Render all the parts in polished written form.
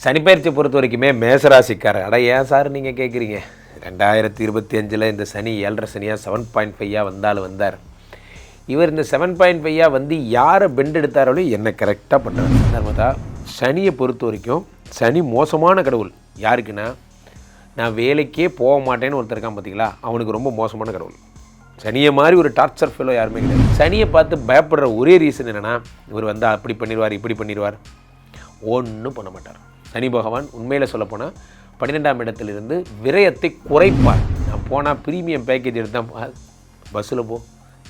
சனிப்பயிற்சியை பொறுத்த வரைக்குமே மேசராசிக்காரர் ஏன் சார் நீங்கள் கேட்குறீங்க 2025 இந்த சனி 7.5 சனியாக 7.5 வந்தார். இவர் இந்த 7.5 வந்து யாரை பெண்ட் எடுத்தாரோலும் என்ன கரெக்டாக பண்ணுறாரு. நர்மதா, சனியை பொறுத்த வரைக்கும் சனி மோசமான கடவுள். யாருக்குன்னா, நான் வேலைக்கே போக மாட்டேன்னு ஒருத்தர் இருக்கான் பார்த்தீங்களா, அவனுக்கு ரொம்ப மோசமான கடவுள். சனியை மாதிரி ஒரு டார்ச்சர் ஃபெல்லோ யாருமே கிடையாது. சனியை பார்த்து பயப்படுற ஒரே ரீசன் என்னென்னா, இவர் வந்து அப்படி பண்ணிடுவார் இப்படி பண்ணிடுவார், ஒன்றும் பண்ண மாட்டார். சனி பகவான் உண்மையில் சொல்லப்போனால் 12ஆம் இடத்திலிருந்து விரயத்தை குறைப்பார். நான் போனால் ப்ரீமியம் பேக்கேஜ் எடுத்தால் பஸ்ஸில் போ,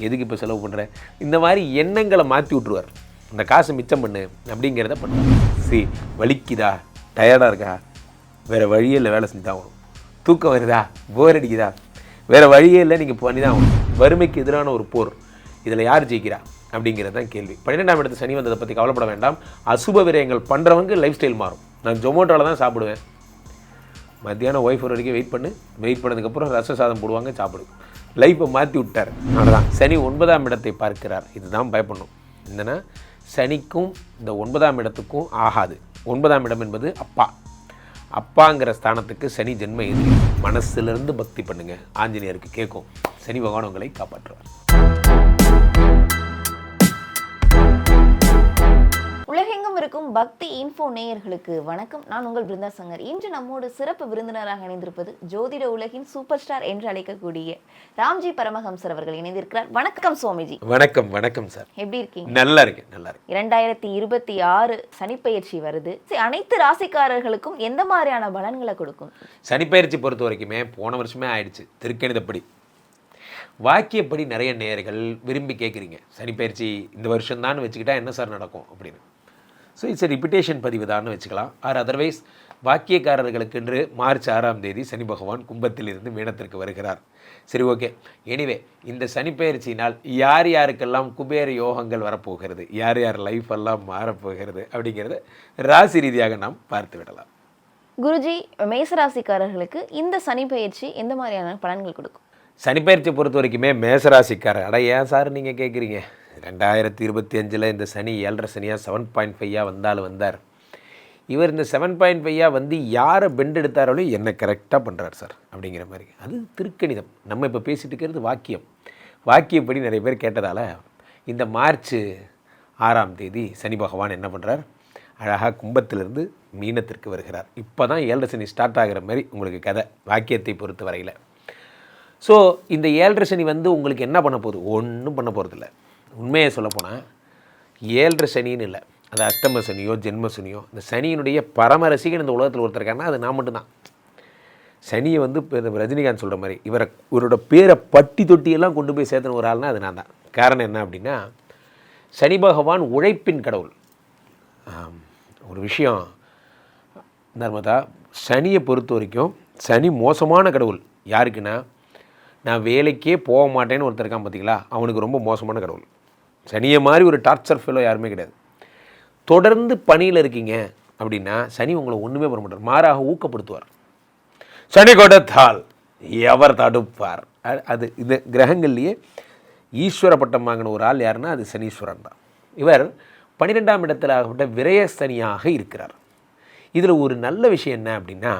எதுக்கு இப்போ செலவு பண்ணுறேன், இந்த மாதிரி எண்ணங்களை மாற்றி விட்ருவார். அந்த காசு மிச்சம் பண்ணு அப்படிங்கிறத பண்ணுவார். வலிக்குதா, டயர்டாக இருக்கா, வேறு வழியே இல்லை, வேலை செஞ்சு தான் ஆகணும். தூக்கம் வருதா, போர் அடிக்குதா, வேறு வழியே இல்லை, நீங்கள் பண்ணி தான் ஆகணும். வறுமைக்கு எதிரான ஒரு போர். இதில் யார் ஜெயிக்கிறா அப்படிங்கிறது தான் கேள்வி. 12ஆம் இடத்து சனி வந்ததை பற்றி கவலைப்பட வேண்டாம். அசுப விரயங்கள் பண்ணுறவங்க லைஃப் ஸ்டைல் மாறும். நான் ஜொமேட்டோவில் தான் சாப்பிடுவேன். மத்தியானம் ஒய்ஃப் வரைக்கும் வெயிட் பண்ணதுக்கப்புறம் ரச சாதம் போடுவாங்க, சாப்பிடு. லைஃப்பை மாற்றி விட்டார். அதனால் சனி 9ஆம் இடத்தை பார்க்கிறார். இதுதான் பயப்படணும். என்னென்னா, சனிக்கும் இந்த 9ஆம் இடத்துக்கும் ஆகாது. 9ஆம் இடம் என்பது அப்பாங்கிற ஸ்தானத்துக்கு சனி ஜென்ம எதிரி. மனசுலேருந்து பக்தி பண்ணுங்கள், ஆஞ்சநேயருக்கு கேட்கும். சனி பகவான் உங்களை காப்பாற்றுவார். உலகெங்கும் இருக்கும் பக்தி இன்ஃபோ நேயர்களுக்கு வணக்கம். நான் உங்கள் பிருந்தா சங்கர். இன்று நம்மோடு சிறப்பு விருந்தினராக இணைந்திருப்பது ஜோதிட உலகின் சூப்பர் ஸ்டார் என்று அழைக்கக்கூடிய ராம்ஜி பரமஹம்சர் அவர்கள் இணைந்திருக்கிறார். வணக்கம் சுவாமிஜி. வணக்கம். வணக்கம் சார். எப்படி இருக்கீங்க? நல்லா இருக்கேன். 2026 சனிப்பெயர்ச்சி வருது. அனைத்து ராசிக்காரர்களுக்கும் எந்த மாதிரியான பலன்களை கொடுக்கும்? சனிப்பெயர்ச்சி பொறுத்த வரைக்குமே போன வருஷமே ஆயிடுச்சு. திருக்கணிதப்படி வாக்கியப்படி நிறைய நேயர்கள் விரும்பி கேட்குறீங்க, சனிப்பெயர்ச்சி இந்த வருஷம்தான் வச்சுக்கிட்டா என்ன சார் நடக்கும் அப்படின்னு. ஸோ இட்ஸ் ரிப்பிட்டேஷன் பதிவு தான் வச்சுக்கலாம். ஆர் அதர்வைஸ் வாக்கியக்காரர்களுக்கு என்று மார்ச் 6ஆம் தேதி சனி பகவான் கும்பத்திலிருந்து மீனத்திற்கு வருகிறார். சரி, ஓகே. எனிவே, இந்த சனிப்பெயர்ச்சியினால் யார் யாருக்கெல்லாம் குபேர யோகங்கள் வரப்போகிறது, யார் யார் லைஃப் எல்லாம் மாறப்போகிறது அப்படிங்கிறத ராசி ரீதியாக நாம் பார்த்து விடலாம். குருஜி, மேசராசிக்காரர்களுக்கு இந்த சனிப்பெயர்ச்சி எந்த மாதிரியான பலன்கள் கொடுக்கும்? சனிப்பெயர்ச்சியை பொறுத்த வரைக்குமே மேசராசிக்காரர் ஏன் சார் நீங்கள் கேட்குறீங்க, 2025 இந்த சனி 7.5 சனியாக 7.5 வந்தார். இவர் இந்த 7.5 வந்து யாரை பெண்ட் எடுத்தாரோலும் என்ன கரெக்டாக பண்ணுறார் சார் அப்படிங்கிற மாதிரி. அது திருக்கணிதம். நம்ம இப்போ பேசிகிட்டு இருக்கிறது வாக்கியப்படி நிறைய பேர் கேட்டதால் இந்த மார்ச் 6ஆம் தேதி சனி பகவான் என்ன பண்ணுறார், அழகாக கும்பத்திலிருந்து மீனத்திற்கு வருகிறார். இப்போ தான் 7.5 சனி ஸ்டார்ட் ஆகிற மாதிரி உங்களுக்கு கதை, வாக்கியத்தை பொறுத்த வரையில். ஸோ இந்த 7.5 சனி வந்து உங்களுக்கு என்ன பண்ண போகுது, ஒன்றும் பண்ண போகிறதில்ல. உண்மையை சொல்லப்போனால் 7.5 சனின்னு இல்லை, அது அஷ்டம சனியோ ஜென்ம சனியோ, இந்த சனியினுடைய பரம ரசிகன் இந்த உலகத்தில் ஒருத்தர் இருக்காருன்னா அது நான் மட்டும்தான். சனியை வந்து இப்போ ரஜினிகாந்த் சொல்கிற மாதிரி இவரோட பேரை பட்டி தொட்டியெல்லாம் கொண்டு போய் சேர்த்துன ஒரு ஆள்னா அது நான் தான். காரணம் என்ன அப்படின்னா, சனி பகவான் உழைப்பின் கடவுள். ஒரு விஷயம் நர்மதா, சனியை பொறுத்த வரைக்கும் சனி மோசமான கடவுள். யாருக்குன்னா, நான் வேலைக்கே போக மாட்டேன்னு ஒருத்தர் இருக்கான் பார்த்தீங்களா, அவனுக்கு ரொம்ப மோசமான கடவுள். சனியை மாதிரி ஒரு டார்ச்சர் ஃபெல்லோ யாருமே கிடையாது. தொடர்ந்து பணியில் இருக்கீங்க அப்படின்னா சனி உங்களை ஒன்றுமே பண்ண மாட்டார், மாறாக ஊக்கப்படுத்துவார். சனி கொடுத்தால் எவர் தடுப்பார். அது இந்த கிரகங்கள்லேயே ஈஸ்வர பட்டம் வாங்கின ஒரு ஆள் யாருன்னா அது சனீஸ்வரன் தான். இவர் 12ஆம் இடத்தில் ஆகப்பட்ட விரய சனியாக இருக்கிறார். இதில் ஒரு நல்ல விஷயம் என்ன அப்படின்னா,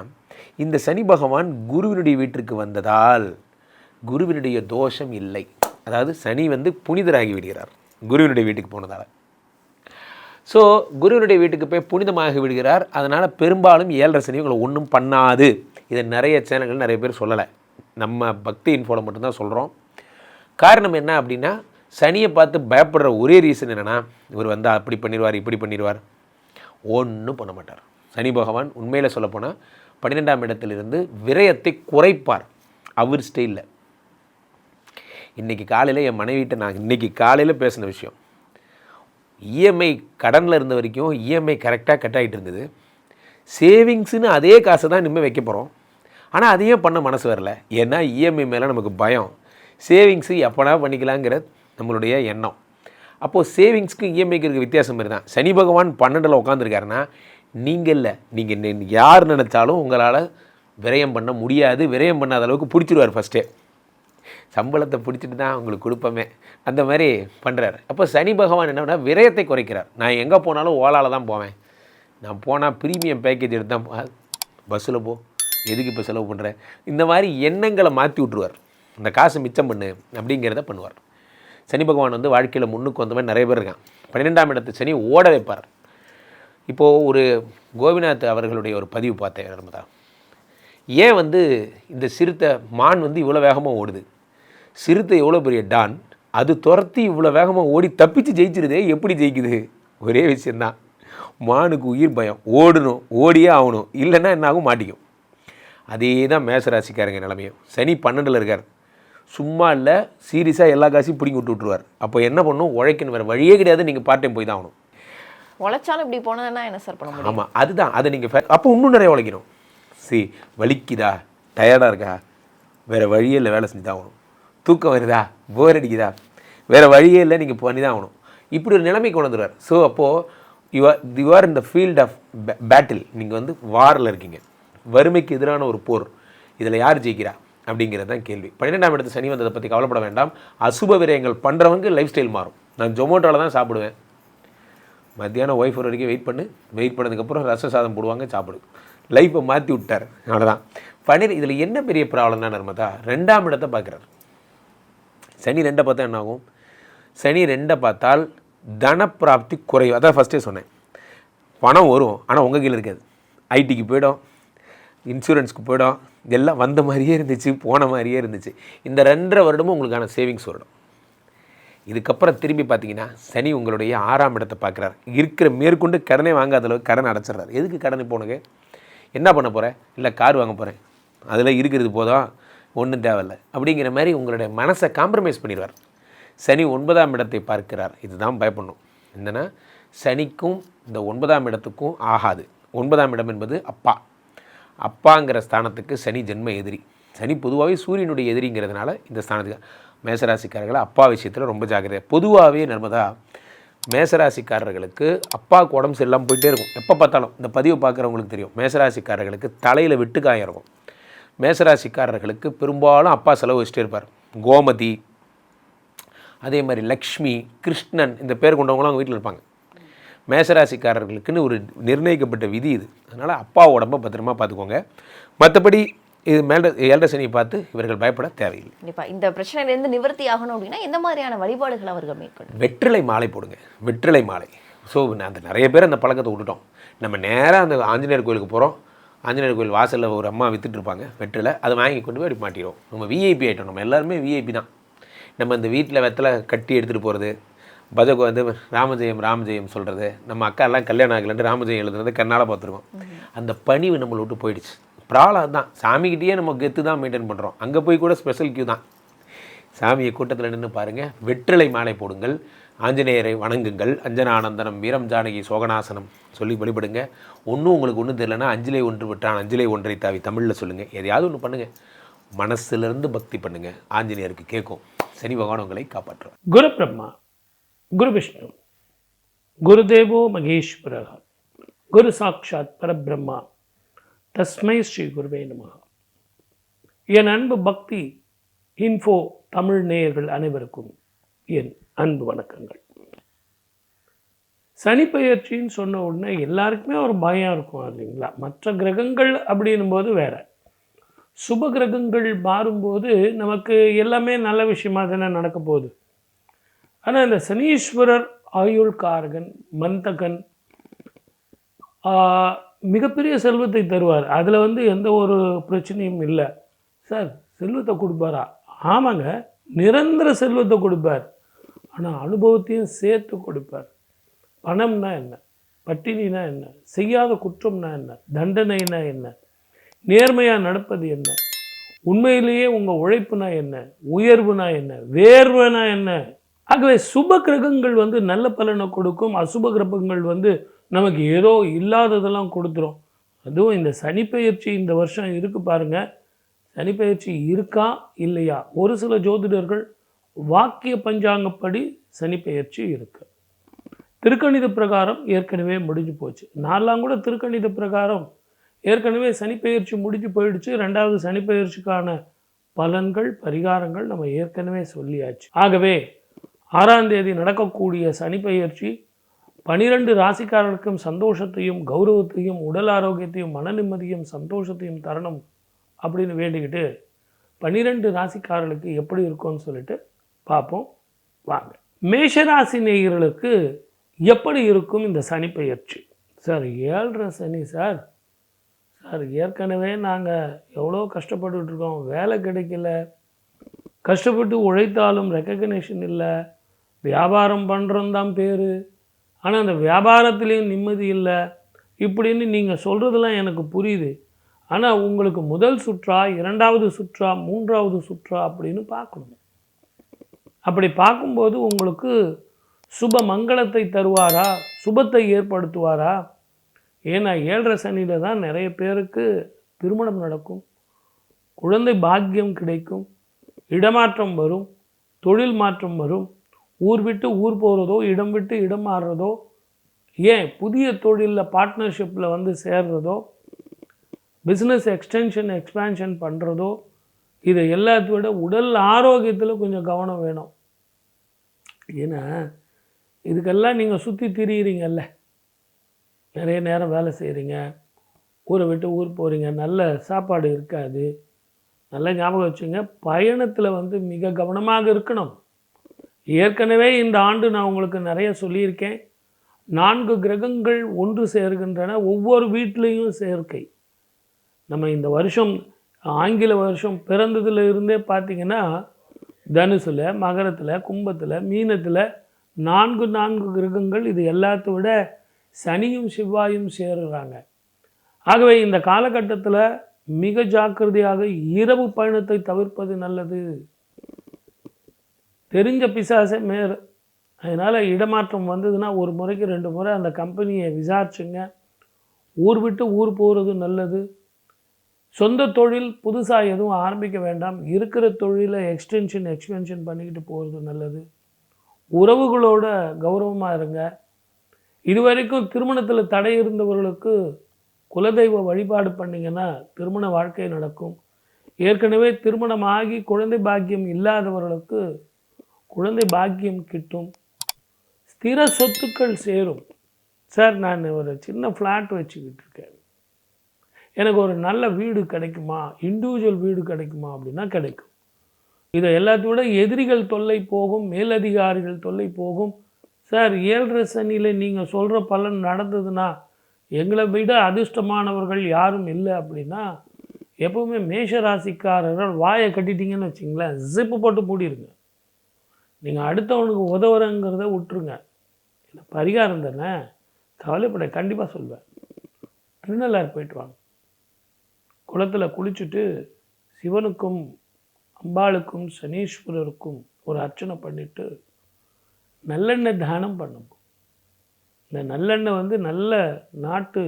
இந்த சனி பகவான் குருவினுடைய வீட்டிற்கு வந்ததால் குருவினுடைய தோஷம் இல்லை. அதாவது சனி வந்து புனிதராகி விடுகிறார் குருவினுடைய வீட்டுக்கு போனதால். ஸோ குருவினுடைய வீட்டுக்கு போய் புனிதமாகி விடுகிறார். அதனால் பெரும்பாலும் 7.5 சனி உங்களை ஒன்றும் பண்ணாது. இதை நிறைய சேனல்கள் நிறைய பேர் சொல்லலை, நம்ம பக்தி இன்ஃபோவில் மட்டும்தான் சொல்கிறோம். காரணம் என்ன அப்படின்னா, சனியை பார்த்து பயப்படுற ஒரே ரீசன் என்னென்னா, இவர் வந்து அப்படி பண்ணிடுவார் இப்படி பண்ணிடுவார், ஒன்றும் பண்ண மாட்டார். சனி பகவான் உண்மையில் சொல்லப்போனால் 12ஆம் இடத்திலிருந்து விரயத்தை குறைப்பார் அவர் ஸ்டைலில். இன்றைக்கி காலையில் என் மனைவிட்ட நான் இன்றைக்கி காலையில் பேசின விஷயம், இஎம்ஐ கடனில் இருந்த வரைக்கும் இஎம்ஐ கரெக்டாக கட் ஆகிட்டு இருந்தது. சேவிங்ஸுன்னு அதே காசை தான் இனிமேல் வைக்க போகிறோம். ஆனால் அதையே பண்ண மனசு வரல. ஏன்னா இஎம்ஐ மேலே நமக்கு பயம், சேவிங்ஸு எப்போனா பண்ணிக்கலாங்கிற நம்மளுடைய எண்ணம். அப்போது சேவிங்ஸ்க்கு இஎம்ஐக்கு இருக்க வித்தியாசம் மாதிரி தான். சனி பகவான் 12 உட்காந்துருக்காருன்னா நீங்கள் இல்லை, நீங்கள் யார் நினச்சாலும் உங்களால் விரயம் பண்ண முடியாது. விரயம் பண்ணாத அளவுக்கு பிடிச்சிடுவார். ஃபஸ்ட்டே சம்பளத்தை பிடிச்சிட்டு தான் உங்களுக்கு கொடுப்போமே, அந்த மாதிரி பண்ணுறாரு. அப்போ சனி பகவான் என்ன பண்ணால் விரயத்தை குறைக்கிறார். நான் எங்கே போனாலும் ஓலாவில் தான் போவேன், நான் போனால் ப்ரீமியம் பேக்கேஜ் எடுத்தால் பஸ்ஸில் போ, எதுக்கு இப்போ செலவு பண்ணுறேன், இந்த மாதிரி எண்ணங்களை மாற்றி விட்ருவார். இந்த காசை மிச்சம் பண்ணு அப்படிங்கிறத பண்ணுவார். சனி பகவான் வந்து வாழ்க்கையில் முன்னுக்கு வந்த மாதிரி நிறைய பேர் இருக்கான். 12ஆம் இடத்து சனி ஓட வைப்பார். இப்போது ஒரு கோபிநாத் அவர்களுடைய ஒரு பதிவு பார்த்தேன் நர்மதா. ஏன் வந்து இந்த சிறுத்தை மான் வந்து இவ்வளோ வேகமாக ஓடுது, சிறுத்தை எவ்வளோ பெரிய டான், அது துரத்தி இவ்வளோ வேகமாக ஓடி தப்பிச்சு ஜெயிச்சிருதே, எப்படி ஜெயிக்குது? ஒரே விஷயந்தான், மானுக்கு உயிர் பயம், ஓடணும், ஓடியே ஆகணும், இல்லைன்னா என்ன ஆகும், மாட்டிக்கும். அதே தான் மேசராசிக்காரங்க நிலைமையும். சனி 12ல் இருக்கார், சும்மா இல்லை சீரியஸாக எல்லா காசையும் பிடிங்கி விட்டுருவார். அப்போ என்ன பண்ணும், உழைக்கணும், வேறு வழியே கிடையாது, நீங்கள் பார்ட் டைம் போய் தான் ஆகணும். உழைச்சாலும் இப்படி போனதுன்னா என்ன சார் பண்ண முடியும்? ஆமாம், அதுதான். அதை நீங்கள் அப்போ இன்னும் நிறைய உழைக்கணும். வலிக்குதா, டயர்டாக இருக்கா, வேறு வழியே இல்லை, வேலை செஞ்சு தான் ஆகணும். தூக்கம் வருதா, போர் அடிக்குதா, வேறு வழியே இல்லை, நீங்கள் பண்ணி தான் ஆகணும். இப்படி ஒரு நிலைமைக்கு கொண்டு வந்துடுவார். ஸோ அப்போது you are in the field of battle. நீங்கள் வந்து வாரில் இருக்கீங்க, வறுமைக்கு எதிரான ஒரு போர். இதில் யார் ஜெயிக்கிறா அப்படிங்கிறது தான் கேள்வி. 12ஆம் இடத்து சனி வந்ததை பற்றி கவலைப்பட வேண்டாம். அசுப விரயங்கள் பண்ணுறவங்க லைஃப் ஸ்டைல் மாறும். நான் ஜொமேட்டோவில் தான் சாப்பிடுவேன், மத்தியானம் ஒய்ஃப் வரைக்கும் வெயிட் பண்ணதுக்கப்புறம் ரச சாதம் போடுவாங்க, சாப்பிடு. லைஃப்பை மாற்றி விட்டார், அவ்வளோதான். இதில் என்ன பெரிய ப்ராப்ளம் தான் நர்மதா, 2ஆம் இடத்தை பார்க்குறாரு. சனி 2 பார்த்தா என்ன ஆகும்? சனி 2 பார்த்தால் தனப்பிராப்தி குறையும். அதான் ஃபஸ்ட்டே சொன்னேன், பணம் வரும், ஆனால் உங்கள் கீழே இருக்காது. ஐடிக்கு போய்டும், இன்சூரன்ஸ்க்கு போய்டும், எல்லாம் வந்த மாதிரியே இருந்துச்சு, போன மாதிரியே இருந்துச்சு. இந்த 2.5 வருடமும் உங்களுக்கான சேவிங்ஸ் வருடம். இதுக்கப்புறம் திரும்பி பார்த்தீங்கன்னா சனி உங்களுடைய 6ஆம் இடத்தை பார்க்குறாரு. இருக்கிற மேற்கொண்டு கடனே வாங்காத அளவுக்கு கடன் அடைச்சிட்றாரு. எதுக்கு கடன் போனங்க, என்ன பண்ண போகிறேன், இல்லை கார் வாங்க போகிறேன், அதில் இருக்கிறது போதும், ஒன்றும் தேவையில்லை அப்படிங்கிற மாதிரி உங்களுடைய மனசை காம்ப்ரமைஸ் பண்ணிடுவார். சனி 9ஆம் இடத்தை பார்க்கிறார். இதுதான் பயப்படணும். என்னென்னா சனிக்கும் இந்த 9ஆம் இடத்துக்கும் ஆகாது. 9ஆம் இடம் என்பது அப்பாங்கிற ஸ்தானத்துக்கு சனி ஜென்ம எதிரி. சனி பொதுவாகவே சூரியனுடைய எதிரிங்கிறதுனால இந்த ஸ்தானத்துக்கு மேசராசிக்காரர்களை அப்பா விஷயத்தில் ரொம்ப ஜாக்கிரதை. பொதுவாகவே நர்மதா மேசராசிக்காரர்களுக்கு அப்பாவுக்கு உடம்பு சரியில்லாமல் போயிட்டே இருக்கும். எப்போ பார்த்தாலும் இந்த பதிவை பார்க்குறவங்களுக்கு தெரியும், மேசராசிக்காரர்களுக்கு தலையில் வெட்டுக்காயம் இருக்கும். மேசராசிக்காரர்களுக்கு பெரும்பாலும் அப்பா செலவு வச்சுட்டே இருப்பார். கோமதி, அதே மாதிரி லக்ஷ்மி, கிருஷ்ணன், இந்த பேர் கொண்டவங்களும் அவங்க வீட்டில் இருப்பாங்க. மேசராசிக்காரர்களுக்குன்னு ஒரு நிர்ணயிக்கப்பட்ட விதி இது. அதனால் அப்பா உடம்பை பத்திரமா பார்த்துக்கோங்க. மற்றபடி இது மேலே 7 சனியை பார்த்து இவர்கள் பயப்பட தேவையில்லை. கண்டிப்பாக இந்த பிரச்சனையிலேருந்து நிவர்த்தி ஆகணும் அப்படின்னா எந்த மாதிரியான வழிபாடுகள் அவர்கள் மேற்கொள்ளும்? வெற்றிலை மாலை போடுங்க, வெற்றிலை மாலை. ஸோ அந்த நிறைய பேர் அந்த பழக்கத்தை விட்டுட்டோம். நம்ம நேராக அந்த ஆஞ்சநேயர் கோயிலுக்கு போகிறோம், ஆஞ்சநேயர் கோயில் வாசலில் ஒரு அம்மா விற்றுட்டு இருப்பாங்க வெற்றிலை, அதை வாங்கி கொண்டு போய் அப்படி மாட்டிடுவோம். நம்ம விஐபி ஆகிட்டோம், நம்ம எல்லாருமே விஐபி தான். நம்ம இந்த வீட்டில் வெத்தலை கட்டி எடுத்துகிட்டு போகிறது, பஜகோ வந்து ராமஜெயம் சொல்கிறது, நம்ம அக்கா எல்லாம் கல்யாணம் ஆகலன்ட்டு ராமஜெயம் எழுதுறது கண்ணால் பார்த்துருக்கோம். அந்த பணிவு நம்மளை விட்டு போயிடுச்சு. ப்ராப்ளம் தான், சாமிக்கிட்டேயே நம்ம கெத்து தான் மெயின்டைன் பண்ணுறோம். அங்கே போய் கூட ஸ்பெஷல் கியூ தான். சாமியை கூட்டத்தில் நின்று பாருங்கள், வெற்றிலை மாலை போடுங்கள், ஆஞ்சநேயரை வணங்குங்கள், அஞ்சனானந்தனம் வீரம் ஜானகி சோகநாசனம் சொல்லி வழிபடுங்க. ஒன்றும் உங்களுக்கு ஒன்றும் தெரியலனா அஞ்சிலை ஒன்று விட்டான் அஞ்சிலை ஒன்றை தாவி தமிழில் சொல்லுங்கள். எதையாவது ஒன்று பண்ணுங்கள், மனசுலேருந்து பக்தி பண்ணுங்கள், ஆஞ்சநேயருக்கு கேட்கும். சனி பகவான் உங்களை காப்பாற்றுவார். குரு பிரம்மா, குரு விஷ்ணு, குருதேவோ மகேஸ்வர, குரு சாட்சாத் பரபிரம்மா, தஸ்மை ஸ்ரீ குருவே நமஹ. என் அன்பு பக்தி இன்ஃபோ தமிழ் நேயர்கள் அனைவருக்கும் என் அன்பு வணக்கங்கள். சனி பெயர்ச்சின்னு சொன்ன உடனே எல்லாருக்குமே ஒரு பயம் இருக்கும் இல்லைங்களா? மற்ற கிரகங்கள் அப்படின்னும் போது வேற, சுப கிரகங்கள் மாறும்போது நமக்கு எல்லாமே நல்ல விஷயமா தானே நடக்க போகுது. ஆனால் இந்த சனீஸ்வரர் ஆயுள்காரகன், மந்தகன், மிகப்பெரிய செல்வத்தை தருவார். அதில் எந்த ஒரு பிரச்சனையும் இல்லை. சார் செல்வத்தை கொடுப்பாரா? ஆமாங்க, நிரந்தர செல்வத்தை கொடுப்பார். ஆனால் அனுபவத்தையும் சேர்த்து கொடுப்பார். பணம்னா என்ன, பட்டினினா என்ன, செய்யாத குற்றம்னா என்ன, தண்டனைனா என்ன, நேர்மையாக நடப்பது என்ன, உண்மையிலேயே உங்கள் உழைப்புனா என்ன, உயர்வுனா என்ன, வேர்வுனா என்ன. ஆகவே சுப கிரகங்கள் நல்ல பலனை கொடுக்கும். அசுப கிரகங்கள் நமக்கு ஏதோ இல்லாததெல்லாம் கொடுத்துரும். அதுவும் இந்த சனிப்பெயர்ச்சி இந்த வருஷம் இருக்கு பாருங்க. சனிப்பெயர்ச்சி இருக்கா இல்லையா? ஒரு சில ஜோதிடர்கள் வாக்கிய பஞ்சாங்கப்படி சனிப்பெயர்ச்சி இருக்கு. திருக்கணித பிரகாரம் ஏற்கனவே முடிஞ்சு போச்சு. நான்லாம் கூட திருக்கணித பிரகாரம் ஏற்கனவே சனிப்பெயர்ச்சி முடிஞ்சு போயிடுச்சு. 2வது சனிப்பெயர்ச்சிக்கான பலன்கள், பரிகாரங்கள் நம்ம ஏற்கனவே சொல்லியாச்சு. ஆகவே 6ஆம் தேதி நடக்கக்கூடிய சனிப்பெயர்ச்சி 12 ராசிக்காரர்களுக்கும் சந்தோஷத்தையும் கௌரவத்தையும் உடல் ஆரோக்கியத்தையும் மன நிம்மதியும் சந்தோஷத்தையும் தரணும் அப்படின்னு வேண்டிக்கிட்டு 12 ராசிக்காரர்களுக்கு எப்படி இருக்கும்னு சொல்லிட்டு பார்ப்போம் வாங்க. மேஷராசி நேயர்களுக்கு எப்படி இருக்கும் இந்த சனி பெயர்ச்சி? சார் 7.5 சனி சார். ஏற்கனவே நாங்கள் எவ்வளோ கஷ்டப்பட்டுருக்கோம், வேலை கிடைக்கல, கஷ்டப்பட்டு உழைத்தாலும் ரெக்கக்னேஷன் இல்லை, வியாபாரம் பண்ணுறோம் தான் பேர், ஆனால் அந்த வியாபாரத்துலேயும் நிம்மதி இல்லை இப்படின்னு நீங்கள் சொல்கிறதெல்லாம் எனக்கு புரியுது. ஆனால் உங்களுக்கு முதல் சுற்றா, 2வது சுற்றா, 3வது சுற்றா அப்படின்னு பார்க்கணும். அப்படி பார்க்கும்போது உங்களுக்கு சுப மங்களத்தை தருவாரா, சுபத்தை ஏற்படுத்துவாரா? ஏன்னா 7.5 சனியில் தான் நிறைய பேருக்கு திருமணம் நடக்கும், குழந்தை பாக்கியம் கிடைக்கும், இடமாற்றம் வரும், தொழில் மாற்றம் வரும், ஊர் விட்டு ஊர் போகிறதோ, இடம் விட்டு இடம் மாறுறதோ, ஏன் புதிய தொழிலில் பார்ட்னர்ஷிப்பில் வந்து சேர்றதோ, பிஸ்னஸ் எக்ஸ்பேன்ஷன் பண்ணுறதோ, இதை எல்லாத்தையும் விட உடல் ஆரோக்கியத்தில் கொஞ்சம் கவனம் வேணும். ஏன்னா இதுக்கெல்லாம் நீங்கள் சுற்றி திரியிறீங்கல்ல, நிறைய நேரம் வேலை செய்கிறீங்க, ஊரை விட்டு ஊர் போகிறீங்க, நல்ல சாப்பாடு இருக்காது. நல்லா ஞாபகம் வச்சுங்க, பயணத்தில் வந்து மிக கவனமாக இருக்கணும். ஏற்கனவே இந்த ஆண்டு நான் உங்களுக்கு நிறைய சொல்லியிருக்கேன். 4 கிரகங்கள் ஒன்று சேர்கின்றன, ஒவ்வொரு வீட்லேயும் சேர்க்கை. நம்ம இந்த வருஷம் ஆங்கில வருஷம் பிறந்ததுல இருந்தே பார்த்திங்கன்னா தனுசில், மகரத்தில், கும்பத்தில், மீனத்தில் 4 கிரகங்கள், இது எல்லாத்த விட சனியும் செவ்வாயும் சேருகிறாங்க. ஆகவே இந்த காலகட்டத்தில் மிக ஜாக்கிரதையாக இரவு பயணத்தை தவிர்ப்பது நல்லது. தெரிஞ்ச பிசாசே மேர். அதனால் இடமாற்றம் வந்ததுன்னா 1 முறைக்கு 2 முறை அந்த கம்பெனியை விசாரிச்சுங்க. ஊர் விட்டு ஊர் போகிறது நல்லது. சொந்த தொழில் புதுசாக எதுவும் ஆரம்பிக்க வேண்டாம். இருக்கிற தொழிலை எக்ஸ்பென்ஷன் பண்ணிக்கிட்டு போகிறது நல்லது. உறவுகளோட கௌரவமாக இருங்க. இதுவரைக்கும் திருமணத்தில் தடை இருந்தவர்களுக்கு குலதெய்வ வழிபாடு பண்ணிங்கன்னா திருமண வாழ்க்கை நடக்கும். ஏற்கனவே திருமணமாகி குழந்தை பாக்கியம் இல்லாதவர்களுக்கு குழந்தை பாக்கியம் கிட்டும். ஸ்திர சொத்துக்கள் சேரும். சார், நான் ஒரு சின்ன ஃப்ளாட் வச்சுக்கிட்டு இருக்கேன், எனக்கு ஒரு நல்ல வீடு கிடைக்குமா, இண்டிவிஜுவல் வீடு கிடைக்குமா அப்படின்னா கிடைக்கும். இதை எல்லாத்தையும் விட எதிரிகள் தொல்லை போகும், மேலதிகாரிகள் தொல்லை போகும். சார், 7.5 சனியில் நீங்கள் சொல்கிற பலன் நடந்ததுன்னா எங்களை விட அதிர்ஷ்டமானவர்கள் யாரும் இல்லை அப்படின்னா எப்போவுமே மேஷராசிக்காரர்கள் வாயை கட்டிட்டீங்கன்னு வச்சிங்களேன், ஜிப்பு போட்டு மூடிடுங்க. நீங்கள் அடுத்தவனுக்கு உதவுறங்கிறத விட்டுருங்க. பரிகாரம் தானே, கவலைப்பட கண்டிப்பாக சொல்வேன். திருநள்ளாறு போயிட்டு வாங்க, குளத்தில் குளிச்சுட்டு சிவனுக்கும் அம்பாளுக்கும் சனீஸ்வரருக்கும் ஒரு அர்ச்சனை பண்ணிவிட்டு நல்லெண்ணெய் தானம் பண்ணுங்க. இந்த நல்லெண்ணெய் வந்து நல்ல நாட்டு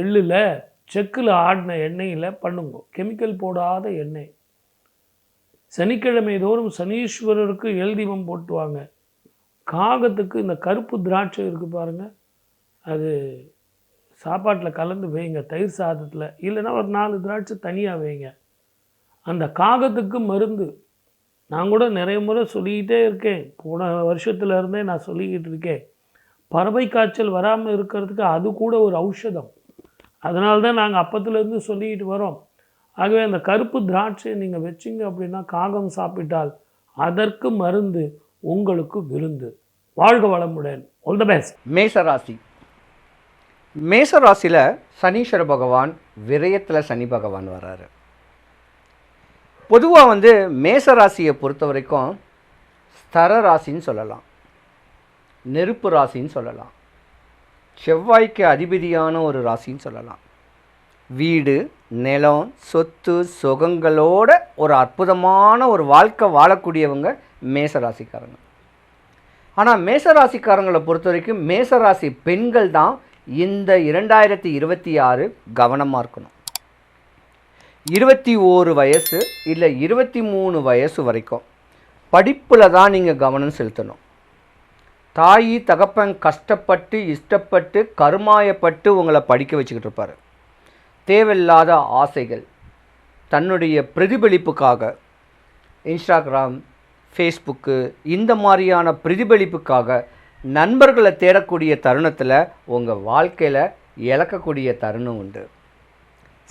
எள்ளில் செக்கில் ஆடின எண்ணெயில் பண்ணுங்க, கெமிக்கல் போடாத எண்ணெய். சனிக்கிழமை தோறும் சனீஸ்வரருக்கு எள் தீபம் போட்டுவாங்க. காகத்துக்கு இந்த கருப்பு திராட்சை இருக்குது பாருங்கள், அது சாப்பாட்டில் கலந்து வைங்க, தயிர் சாதத்தில், இல்லைன்னா ஒரு 4 திராட்சை தனியாக வைங்க. அந்த காகத்துக்கு மருந்து. நான் கூட நிறைய முறை சொல்லிக்கிட்டே இருக்கேன், போன வருஷத்துலேருந்தே நான் சொல்லிக்கிட்டு இருக்கேன். பறவை காய்ச்சல் வராமல் இருக்கிறதுக்கு அது கூட ஒரு ஔஷதம். அதனால தான் நாங்கள் அப்பத்துலேருந்து சொல்லிக்கிட்டு வரோம். ஆகவே அந்த கருப்பு திராட்சையை நீங்கள் வச்சிங்க அப்படின்னா காகம் சாப்பிட்டால் அதற்கு மருந்து, உங்களுக்கு விருந்து. வாழ்க வளமுடன். All the best. மேஷராசி. மேஷராசியில் சனீஸ்வர பகவான் விரயத்தில் சனி பகவான் வர்றாரு. பொதுவாக வந்து மேஷராசியை பொறுத்த வரைக்கும் ஸ்தர ராசின்னு சொல்லலாம், நெருப்பு ராசின்னு சொல்லலாம், செவ்வாய்க்கு அதிபதியான ஒரு ராசின்னு சொல்லலாம். வீடு, நிலம், சொத்து, சுகங்களோட ஒரு அற்புதமான ஒரு வாழ்க்கை வாழக்கூடியவங்க மேஷராசிக்காரங்க. ஆனால் மேஷராசிக்காரங்களை பொறுத்த வரைக்கும் மேஷராசி பெண்கள் தான் இந்த 2026 கவனமாக இருக்கணும். 21 வயசு இல்லை 23 வயசு வரைக்கும் படிப்பில் தான் நீங்கள் கவனம் செலுத்தணும். தாயி தகப்பன் கஷ்டப்பட்டு இஷ்டப்பட்டு கருமாயப்பட்டு உங்களை படிக்க வச்சுக்கிட்டு இருப்பார். தேவையில்லாத ஆசைகள், தன்னுடைய பிரதிபலிப்புக்காக இன்ஸ்டாகிராம், ஃபேஸ்புக்கு இந்த மாதிரியான பிரதிபலிப்புக்காக நண்பர்களை தேடக்கூடிய தருணத்தில் உங்கள் வாழ்க்கையில் இழக்கக்கூடிய தருணம் உண்டு.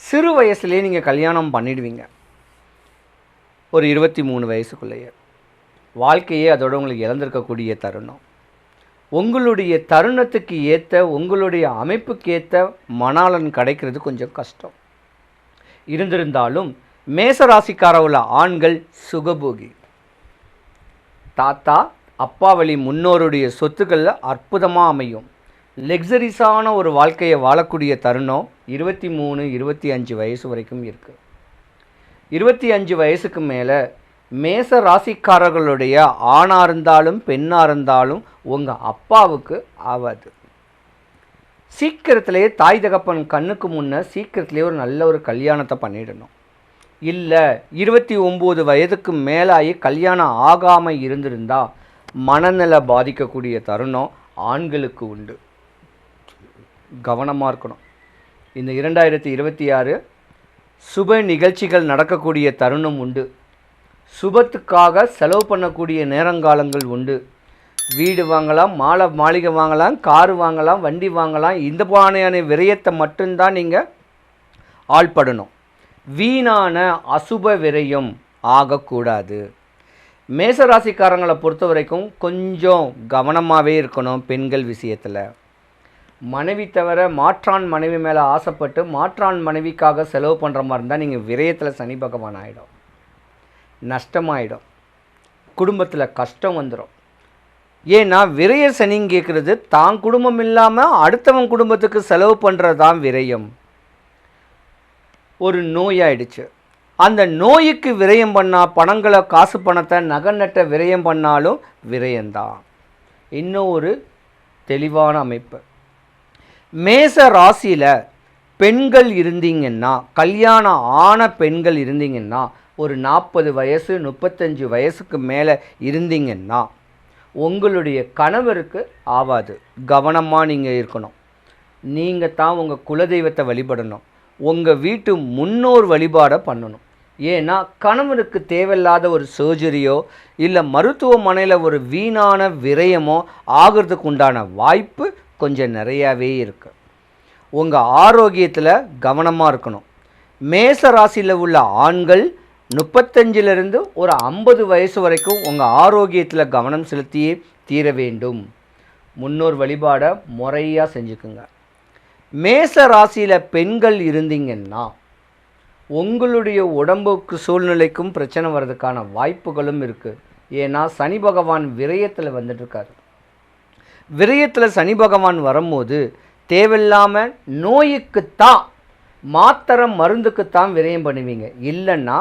சிறு வயசுலேயே நீங்கள் கல்யாணம் பண்ணிடுவீங்க. ஒரு 23 வயசுக்குள்ளேயே வாழ்க்கையே அதோட உங்களுக்கு இழந்திருக்கக்கூடிய தருணம். உங்களுடைய தருணத்துக்கு ஏற்ற, உங்களுடைய அமைப்புக்கு ஏற்ற மணாளன் கிடைக்கிறது கொஞ்சம் கஷ்டம். இருந்திருந்தாலும் மேசராசிக்கார உள்ள ஆண்கள் சுகபோகி. தாத்தா அப்பா வழி முன்னோருடைய சொத்துக்களில் அற்புதமாக அமையும். லக்ஸரிஸான ஒரு வாழ்க்கையை வாழக்கூடிய தருணம் 23, 25 வயசு வரைக்கும் இருக்குது. 25 வயசுக்கு மேலே மேச ராசிக்காரர்களுடைய ஆணாக இருந்தாலும் பெண்ணாக இருந்தாலும் உங்கள் அப்பாவுக்கு ஆகாது. சீக்கிரத்திலேயே தாய் தகப்பன் கண்ணுக்கு முன்னே சீக்கிரத்திலேயே ஒரு நல்ல ஒரு கல்யாணத்தை பண்ணிடணும். இல்லை 29 வயதுக்கு மேலாகி கல்யாணம் ஆகாமல் இருந்திருந்தால் மனநிலை பாதிக்கக்கூடிய தருணம் ஆண்களுக்கு உண்டு. கவனமாக இருக்கணும். இந்த 2026 சுப நிகழ்ச்சிகள் நடக்கக்கூடிய தருணம் உண்டு. சுபத்துக்காக செலவு பண்ணக்கூடிய நேரங்காலங்கள் உண்டு. வீடு வாங்கலாம், மாளிகை வாங்கலாம், காரு வாங்கலாம், வண்டி வாங்கலாம். இந்த பானையான விரயத்தை மட்டும்தான் நீங்கள் ஆள்படணும். வீணான அசுப விரயம் ஆகக்கூடாது. மேசராசிக்காரங்களை பொறுத்த வரைக்கும் கொஞ்சம் கவனமாகவே இருக்கணும். பெண்கள் விஷயத்தில் மனைவி தவிர மாற்றான் மனைவி மேலே ஆசைப்பட்டு மாற்றான் மனைவிக்காக செலவு பண்ணுற மாதிரி இருந்தால் நீங்கள் விரயத்தில் சனி பகவான் ஆகிடும். நஷ்டமாயிடும். குடும்பத்தில் கஷ்டம் வந்துடும். ஏன்னா விரய சனின்னு கேட்குறது தான் குடும்பம் இல்லாமல் அடுத்தவன் குடும்பத்துக்கு செலவு பண்ணுறது தான் விரயம். ஒரு நோயாயிடுச்சு, அந்த நோய்க்கு விரயம் பண்ணால் பணங்களை, காசு பணத்தை, நகை நட்டை விரயம் பண்ணாலும் விரயம்தான். இன்னும் ஒரு தெளிவான அமைப்பு. மேச ராசியில் பெண்கள் இருந்தீங்கன்னா, கல்யாணம் ஆன பெண்கள் இருந்தீங்கன்னா, ஒரு 40 வயசு 35 வயசுக்கு மேலே இருந்தீங்கன்னா உங்களுடைய கணவருக்கு ஆகாது. கவனமாக நீங்கள் இருக்கணும். நீங்கள் தான் உங்கள் குலதெய்வத்தை வழிபடணும். உங்கள் வீட்டு முன்னோர் வழிபாடை பண்ணணும். ஏன்னா கணவனுக்கு தேவையில்லாத ஒரு சர்ஜரியோ இல்லை மருத்துவமனையில் ஒரு வீணான விரயமோ ஆகிறதுக்கு உண்டான வாய்ப்பு கொஞ்சம் நிறையாவே இருக்குது. உங்கள் ஆரோக்கியத்தில் கவனமாக இருக்கணும். மேச ராசியில் உள்ள ஆண்கள் 35லிருந்து ஒரு 50 வயசு வரைக்கும் உங்கள் ஆரோக்கியத்தில் கவனம் செலுத்தியே தீர வேண்டும். முன்னோர் வழிபாடை முறையாக செஞ்சுக்குங்க. மேச ராசியில் பெண்கள் இருந்தீங்கன்னா உங்களுடைய உடம்புக்கு சூழ்நிலைக்கும் பிரச்சனை வர்றதுக்கான வாய்ப்புகளும் இருக்குது. ஏன்னா சனி பகவான் விரயத்தில் வந்துட்டுருக்காரு. விரயத்தில் சனி பகவான் வரும்போது தேவையில்லாமல் நோய்க்குத்தான், மாத்திரை மருந்துக்குத்தான் விரயம் பண்ணுவீங்க. இல்லைன்னா